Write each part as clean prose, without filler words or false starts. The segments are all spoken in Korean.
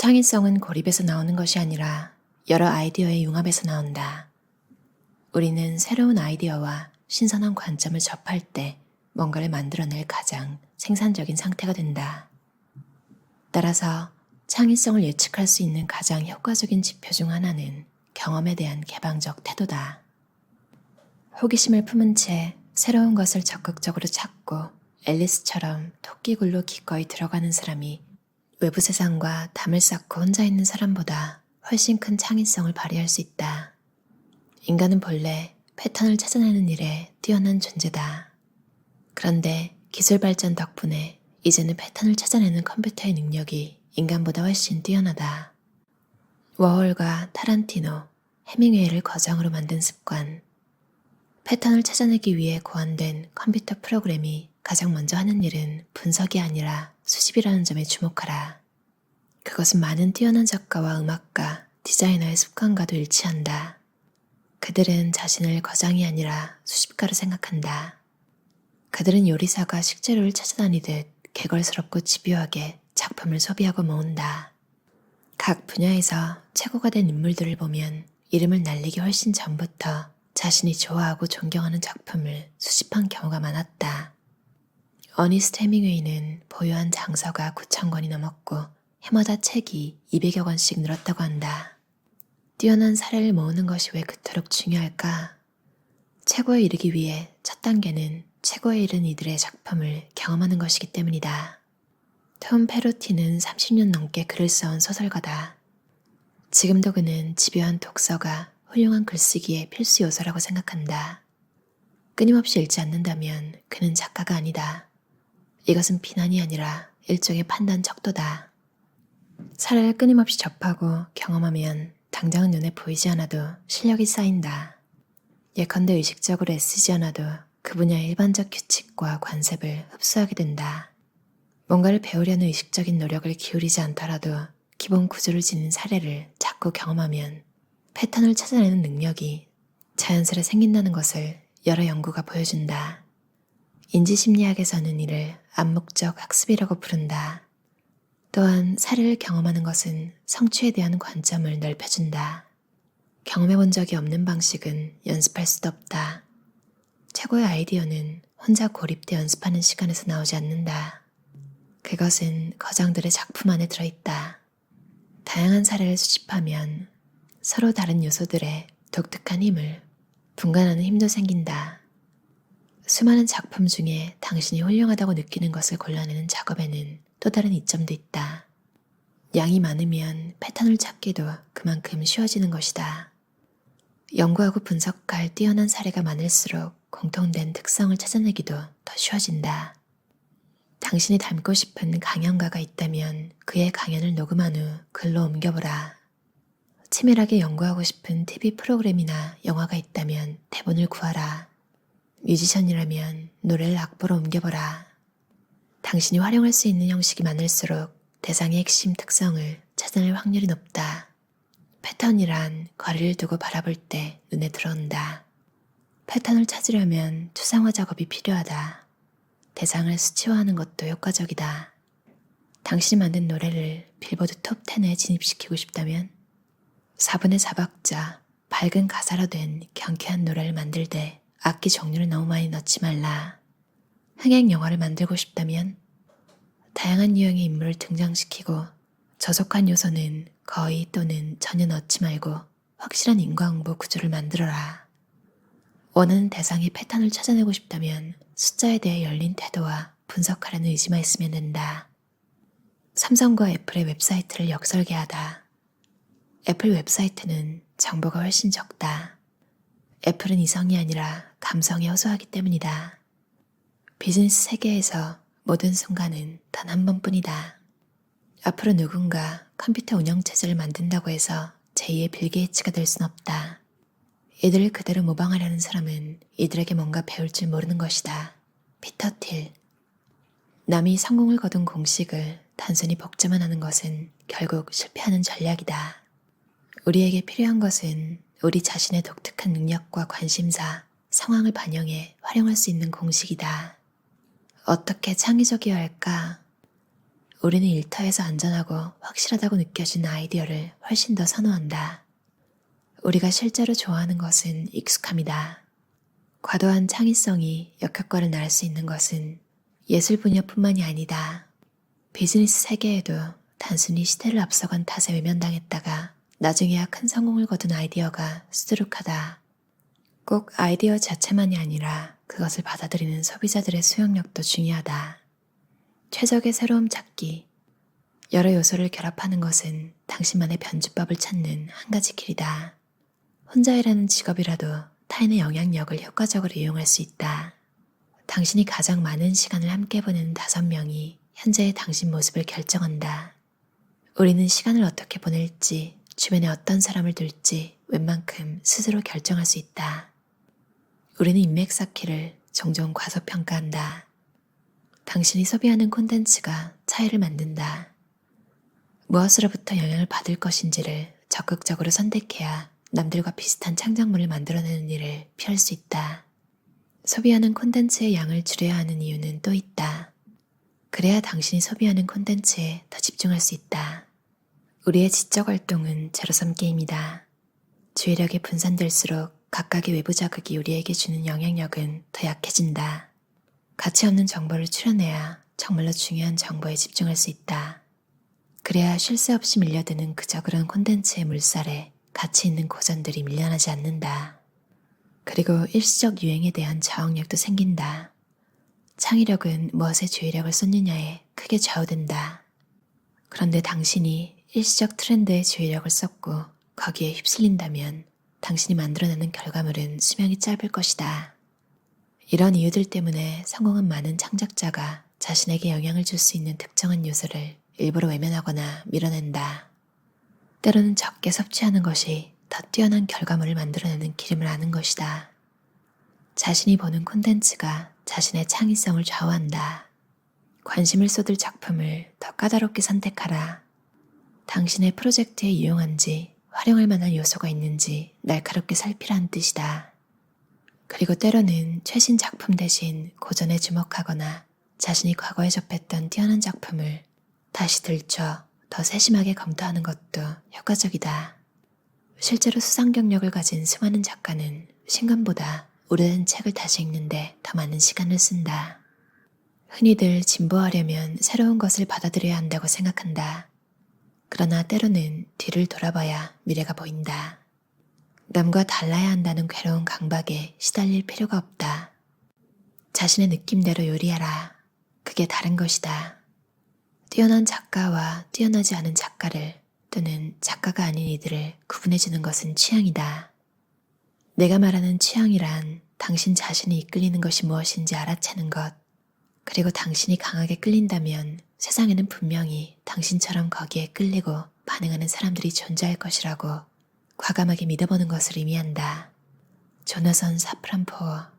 창의성은 고립에서 나오는 것이 아니라 여러 아이디어의 융합에서 나온다. 우리는 새로운 아이디어와 신선한 관점을 접할 때 뭔가를 만들어낼 가장 생산적인 상태가 된다. 따라서 창의성을 예측할 수 있는 가장 효과적인 지표 중 하나는 경험에 대한 개방적 태도다. 호기심을 품은 채 새로운 것을 적극적으로 찾고 앨리스처럼 토끼굴로 기꺼이 들어가는 사람이 외부 세상과 담을 쌓고 혼자 있는 사람보다 훨씬 큰 창의성을 발휘할 수 있다. 인간은 본래 패턴을 찾아내는 일에 뛰어난 존재다. 그런데 기술 발전 덕분에 이제는 패턴을 찾아내는 컴퓨터의 능력이 인간보다 훨씬 뛰어나다. 워홀과 타란티노, 해밍웨이를 거장으로 만든 습관. 패턴을 찾아내기 위해 고안된 컴퓨터 프로그램이 가장 먼저 하는 일은 분석이 아니라 수집이라는 점에 주목하라. 그것은 많은 뛰어난 작가와 음악가, 디자이너의 습관과도 일치한다. 그들은 자신을 거장이 아니라 수집가로 생각한다. 그들은 요리사가 식재료를 찾아다니듯 개걸스럽고 집요하게 작품을 소비하고 모은다. 각 분야에서 최고가 된 인물들을 보면 이름을 날리기 훨씬 전부터 자신이 좋아하고 존경하는 작품을 수집한 경우가 많았다. 어니스트 해밍웨이는 보유한 장서가 9,000권이 넘었고 해마다 책이 200여 권씩 늘었다고 한다. 뛰어난 사례를 모으는 것이 왜 그토록 중요할까? 최고에 이르기 위해 첫 단계는 최고에 이른 이들의 작품을 경험하는 것이기 때문이다. 톰 페로티는 30년 넘게 글을 써온 소설가다. 지금도 그는 집요한 독서가 훌륭한 글쓰기의 필수 요소라고 생각한다. 끊임없이 읽지 않는다면 그는 작가가 아니다. 이것은 비난이 아니라 일종의 판단 척도다. 사례를 끊임없이 접하고 경험하면 당장은 눈에 보이지 않아도 실력이 쌓인다. 예컨대 의식적으로 애쓰지 않아도 그 분야의 일반적 규칙과 관습을 흡수하게 된다. 뭔가를 배우려는 의식적인 노력을 기울이지 않더라도 기본 구조를 지닌 사례를 자꾸 경험하면 패턴을 찾아내는 능력이 자연스레 생긴다는 것을 여러 연구가 보여준다. 인지심리학에서는 이를 암묵적 학습이라고 부른다. 또한 사례를 경험하는 것은 성취에 대한 관점을 넓혀준다. 경험해본 적이 없는 방식은 연습할 수도 없다. 최고의 아이디어는 혼자 고립돼 연습하는 시간에서 나오지 않는다. 그것은 거장들의 작품 안에 들어있다. 다양한 사례를 수집하면 서로 다른 요소들의 독특한 힘을 분간하는 힘도 생긴다. 수많은 작품 중에 당신이 훌륭하다고 느끼는 것을 골라내는 작업에는 또 다른 이점도 있다. 양이 많으면 패턴을 찾기도 그만큼 쉬워지는 것이다. 연구하고 분석할 뛰어난 사례가 많을수록 공통된 특성을 찾아내기도 더 쉬워진다. 당신이 닮고 싶은 강연가가 있다면 그의 강연을 녹음한 후 글로 옮겨보라. 치밀하게 연구하고 싶은 TV 프로그램이나 영화가 있다면 대본을 구하라. 뮤지션이라면 노래를 악보로 옮겨보라. 당신이 활용할 수 있는 형식이 많을수록 대상의 핵심 특성을 찾아낼 확률이 높다. 패턴이란 거리를 두고 바라볼 때 눈에 들어온다. 패턴을 찾으려면 추상화 작업이 필요하다. 대상을 수치화하는 것도 효과적이다. 당신이 만든 노래를 빌보드 톱10에 진입시키고 싶다면 4분의 4박자, 밝은 가사로 된 경쾌한 노래를 만들되 악기 종류를 너무 많이 넣지 말라. 흥행 영화를 만들고 싶다면 다양한 유형의 인물을 등장시키고 저속한 요소는 거의 또는 전혀 넣지 말고 확실한 인과응보 구조를 만들어라. 원하는 대상의 패턴을 찾아내고 싶다면 숫자에 대해 열린 태도와 분석하려는 의지만 있으면 된다. 삼성과 애플의 웹사이트를 역설계하다. 애플 웹사이트는 정보가 훨씬 적다. 애플은 이성이 아니라 감성에 호소하기 때문이다. 비즈니스 세계에서 모든 순간은 단 한 번뿐이다. 앞으로 누군가 컴퓨터 운영체제를 만든다고 해서 제2의 빌 게이츠가 될 순 없다. 이들을 그대로 모방하려는 사람은 이들에게 뭔가 배울 줄 모르는 것이다. 피터 틸. 남이 성공을 거둔 공식을 단순히 복제만 하는 것은 결국 실패하는 전략이다. 우리에게 필요한 것은 우리 자신의 독특한 능력과 관심사, 상황을 반영해 활용할 수 있는 공식이다. 어떻게 창의적이어야 할까? 우리는 일터에서 안전하고 확실하다고 느껴지는 아이디어를 훨씬 더 선호한다. 우리가 실제로 좋아하는 것은 익숙함이다. 과도한 창의성이 역효과를 낳을 수 있는 것은 예술 분야뿐만이 아니다. 비즈니스 세계에도 단순히 시대를 앞서간 탓에 외면당했다가 나중에야 큰 성공을 거둔 아이디어가 수두룩하다. 꼭 아이디어 자체만이 아니라 그것을 받아들이는 소비자들의 수용력도 중요하다. 최적의 새로움 찾기. 여러 요소를 결합하는 것은 당신만의 변주법을 찾는 한 가지 길이다. 혼자 일하는 직업이라도 타인의 영향력을 효과적으로 이용할 수 있다. 당신이 가장 많은 시간을 함께 보내는 5명이 현재의 당신 모습을 결정한다. 우리는 시간을 어떻게 보낼지, 주변에 어떤 사람을 둘지 웬만큼 스스로 결정할 수 있다. 우리는 인맥 쌓기를 종종 과소평가한다. 당신이 소비하는 콘텐츠가 차이를 만든다. 무엇으로부터 영향을 받을 것인지를 적극적으로 선택해야 남들과 비슷한 창작물을 만들어내는 일을 피할 수 있다. 소비하는 콘텐츠의 양을 줄여야 하는 이유는 또 있다. 그래야 당신이 소비하는 콘텐츠에 더 집중할 수 있다. 우리의 지적 활동은 제로섬 게임이다. 주의력이 분산될수록 각각의 외부 자극이 우리에게 주는 영향력은 더 약해진다. 가치 없는 정보를 추려내야 정말로 중요한 정보에 집중할 수 있다. 그래야 쉴 새 없이 밀려드는 그저 그런 콘텐츠의 물살에 가치 있는 고전들이 밀려나지 않는다. 그리고 일시적 유행에 대한 저항력도 생긴다. 창의력은 무엇에 주의력을 쏟느냐에 크게 좌우된다. 그런데 당신이 일시적 트렌드에 주의력을 쏟고 거기에 휩쓸린다면 당신이 만들어내는 결과물은 수명이 짧을 것이다. 이런 이유들 때문에 성공한 많은 창작자가 자신에게 영향을 줄 수 있는 특정한 요소를 일부러 외면하거나 밀어낸다. 때로는 적게 섭취하는 것이 더 뛰어난 결과물을 만들어내는 기름을 아는 것이다. 자신이 보는 콘텐츠가 자신의 창의성을 좌우한다. 관심을 쏟을 작품을 더 까다롭게 선택하라. 당신의 프로젝트에 유용한지 활용할 만한 요소가 있는지 날카롭게 살피라는 뜻이다. 그리고 때로는 최신 작품 대신 고전에 주목하거나 자신이 과거에 접했던 뛰어난 작품을 다시 들춰 더 세심하게 검토하는 것도 효과적이다. 실제로 수상 경력을 가진 수많은 작가는 신간보다 오래된 책을 다시 읽는데 더 많은 시간을 쓴다. 흔히들 진보하려면 새로운 것을 받아들여야 한다고 생각한다. 그러나 때로는 뒤를 돌아봐야 미래가 보인다. 남과 달라야 한다는 괴로운 강박에 시달릴 필요가 없다. 자신의 느낌대로 요리하라. 그게 다른 것이다. 뛰어난 작가와 뛰어나지 않은 작가를 또는 작가가 아닌 이들을 구분해주는 것은 취향이다. 내가 말하는 취향이란 당신 자신이 이끌리는 것이 무엇인지 알아채는 것, 그리고 당신이 강하게 끌린다면 세상에는 분명히 당신처럼 거기에 끌리고 반응하는 사람들이 존재할 것이라고 과감하게 믿어보는 것을 의미한다. 조나선 사프란포어.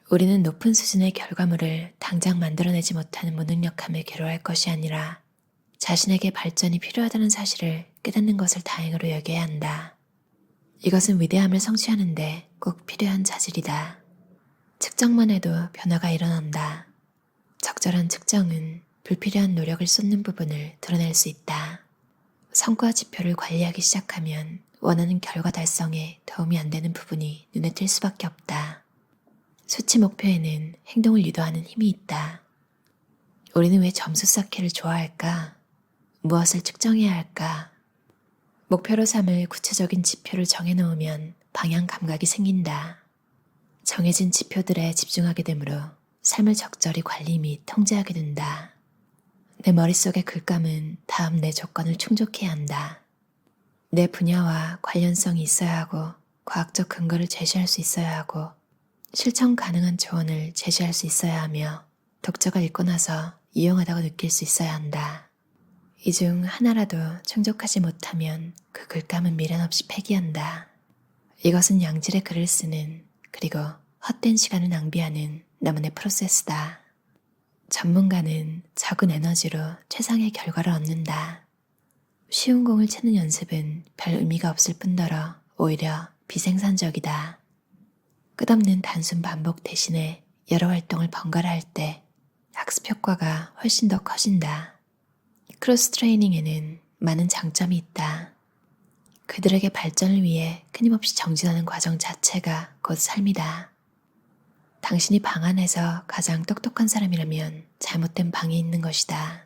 우리는 높은 수준의 결과물을 당장 만들어내지 못하는 무능력함에 괴로워할 것이 아니라 자신에게 발전이 필요하다는 사실을 깨닫는 것을 다행으로 여겨야 한다. 이것은 위대함을 성취하는데 꼭 필요한 자질이다. 측정만 해도 변화가 일어난다. 적절한 측정은 불필요한 노력을 쏟는 부분을 드러낼 수 있다. 성과 지표를 관리하기 시작하면 원하는 결과 달성에 도움이 안 되는 부분이 눈에 띌 수밖에 없다. 수치 목표에는 행동을 유도하는 힘이 있다. 우리는 왜 점수 쌓기를 좋아할까? 무엇을 측정해야 할까? 목표로 삼을 구체적인 지표를 정해놓으면 방향 감각이 생긴다. 정해진 지표들에 집중하게 되므로 삶을 적절히 관리 및 통제하게 된다. 내 머릿속의 글감은 다음 내 조건을 충족해야 한다. 내 분야와 관련성이 있어야 하고 과학적 근거를 제시할 수 있어야 하고 실천 가능한 조언을 제시할 수 있어야 하며 독자가 읽고 나서 유용하다고 느낄 수 있어야 한다. 이 중 하나라도 충족하지 못하면 그 글감은 미련 없이 폐기한다. 이것은 양질의 글을 쓰는 그리고 헛된 시간을 낭비하는 나만의 프로세스다. 전문가는 적은 에너지로 최상의 결과를 얻는다. 쉬운 공을 치는 연습은 별 의미가 없을 뿐더러 오히려 비생산적이다. 끝없는 단순 반복 대신에 여러 활동을 번갈아 할 때 학습 효과가 훨씬 더 커진다. 크로스 트레이닝에는 많은 장점이 있다. 그들에게 발전을 위해 끊임없이 정진하는 과정 자체가 곧 삶이다. 당신이 방 안에서 가장 똑똑한 사람이라면 잘못된 방에 있는 것이다.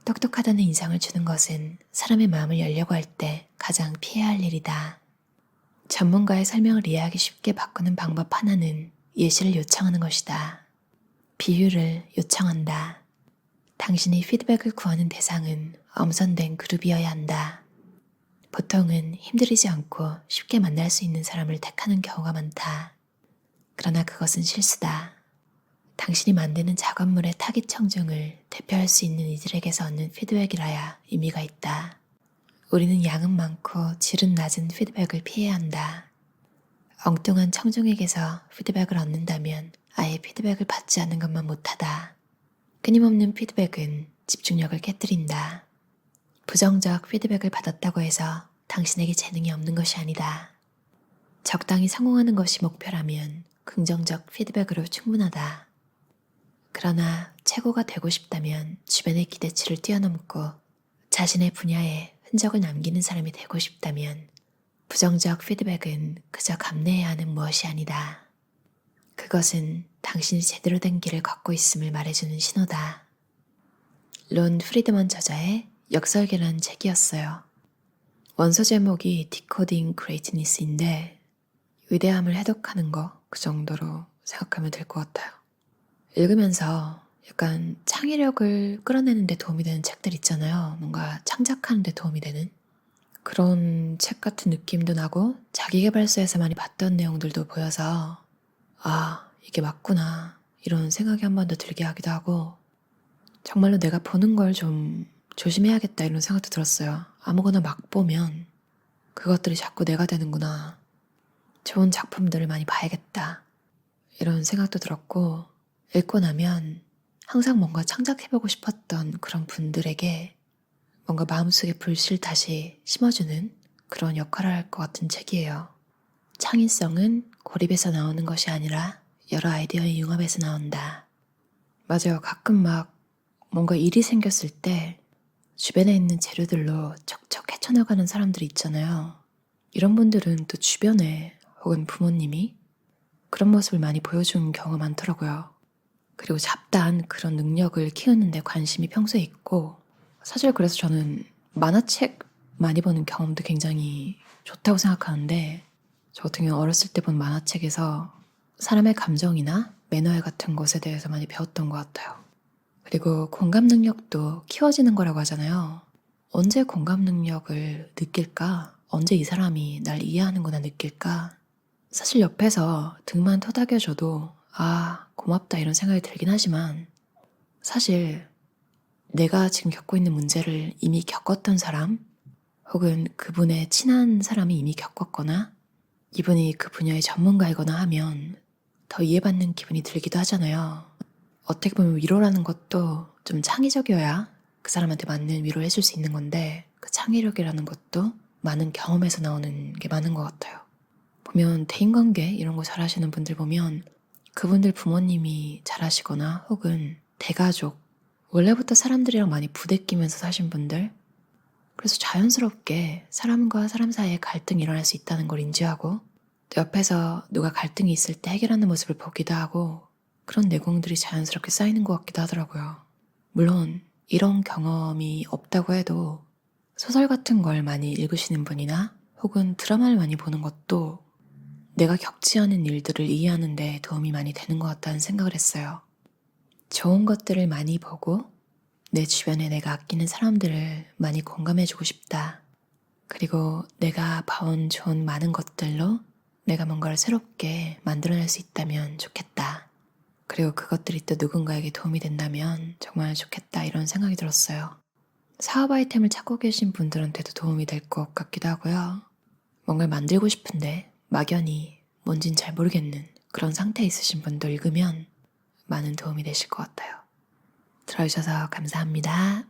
똑똑하다는 인상을 주는 것은 사람의 마음을 열려고 할 때 가장 피해야 할 일이다. 전문가의 설명을 이해하기 쉽게 바꾸는 방법 하나는 예시를 요청하는 것이다. 비유를 요청한다. 당신이 피드백을 구하는 대상은 엄선된 그룹이어야 한다. 보통은 힘들이지 않고 쉽게 만날 수 있는 사람을 택하는 경우가 많다. 그러나 그것은 실수다. 당신이 만드는 작업물의 타깃 청중을 대표할 수 있는 이들에게서 얻는 피드백이라야 의미가 있다. 우리는 양은 많고 질은 낮은 피드백을 피해야 한다. 엉뚱한 청중에게서 피드백을 얻는다면 아예 피드백을 받지 않는 것만 못하다. 끊임없는 피드백은 집중력을 깨뜨린다. 부정적 피드백을 받았다고 해서 당신에게 재능이 없는 것이 아니다. 적당히 성공하는 것이 목표라면 긍정적 피드백으로 충분하다. 그러나 최고가 되고 싶다면 주변의 기대치를 뛰어넘고 자신의 분야에 흔적을 남기는 사람이 되고 싶다면 부정적 피드백은 그저 감내해야 하는 무엇이 아니다. 그것은 당신이 제대로 된 길을 걷고 있음을 말해주는 신호다. 론 프리드먼 저자의 역설계라는 책이었어요. 원서 제목이 디코딩 그레이트니스인데 위대함을 해독하는 거 그 정도로 생각하면 될 것 같아요. 읽으면서 약간 창의력을 끌어내는 데 도움이 되는 책들 있잖아요. 뭔가 창작하는 데 도움이 되는 그런 책 같은 느낌도 나고 자기계발서에서 많이 봤던 내용들도 보여서 아, 이게 맞구나 이런 생각이 한 번 더 들게 하기도 하고 정말로 내가 보는 걸 좀 조심해야겠다 이런 생각도 들었어요. 아무거나 막 보면 그것들이 자꾸 내가 되는구나. 좋은 작품들을 많이 봐야겠다. 이런 생각도 들었고 읽고 나면 항상 뭔가 창작해보고 싶었던 그런 분들에게 뭔가 마음속에 불씨를 다시 심어주는 그런 역할을 할 것 같은 책이에요. 창의성은 고립에서 나오는 것이 아니라 여러 아이디어의 융합에서 나온다. 맞아요. 가끔 막 뭔가 일이 생겼을 때 주변에 있는 재료들로 척척 헤쳐나가는 사람들이 있잖아요. 이런 분들은 또 주변에 혹은 부모님이 그런 모습을 많이 보여준 경우가 많더라고요. 그리고 잡다한 그런 능력을 키우는 데 관심이 평소에 있고 사실 그래서 저는 만화책 많이 보는 경험도 굉장히 좋다고 생각하는데 저 같은 경우는 어렸을 때 본 만화책에서 사람의 감정이나 매너에 같은 것에 대해서 많이 배웠던 것 같아요. 그리고 공감 능력도 키워지는 거라고 하잖아요. 언제 공감 능력을 느낄까? 언제 이 사람이 날 이해하는구나 느낄까? 사실 옆에서 등만 토닥여줘도 아, 고맙다 이런 생각이 들긴 하지만 사실 내가 지금 겪고 있는 문제를 이미 겪었던 사람 혹은 그분의 친한 사람이 이미 겪었거나 이분이 그 분야의 전문가이거나 하면 더 이해받는 기분이 들기도 하잖아요. 어떻게 보면 위로라는 것도 좀 창의적이어야 그 사람한테 맞는 위로를 해줄 수 있는 건데 그 창의력이라는 것도 많은 경험에서 나오는 게 많은 것 같아요. 보면 대인관계 이런 거 잘하시는 분들 보면 그분들 부모님이 잘하시거나 혹은 대가족 원래부터 사람들이랑 많이 부대끼면서 사신 분들 그래서 자연스럽게 사람과 사람 사이에 갈등이 일어날 수 있다는 걸 인지하고 또 옆에서 누가 갈등이 있을 때 해결하는 모습을 보기도 하고 그런 내공들이 자연스럽게 쌓이는 것 같기도 하더라고요. 물론 이런 경험이 없다고 해도 소설 같은 걸 많이 읽으시는 분이나 혹은 드라마를 많이 보는 것도 내가 겪지 않은 일들을 이해하는 데 도움이 많이 되는 것 같다는 생각을 했어요. 좋은 것들을 많이 보고 내 주변에 내가 아끼는 사람들을 많이 공감해주고 싶다. 그리고 내가 봐온 좋은 많은 것들로 내가 뭔가를 새롭게 만들어낼 수 있다면 좋겠다. 그리고 그것들이 또 누군가에게 도움이 된다면 정말 좋겠다 이런 생각이 들었어요. 사업 아이템을 찾고 계신 분들한테도 도움이 될 것 같기도 하고요. 뭔가를 만들고 싶은데 막연히 뭔진 잘 모르겠는 그런 상태에 있으신 분도 읽으면 많은 도움이 되실 것 같아요. 들어주셔서 감사합니다.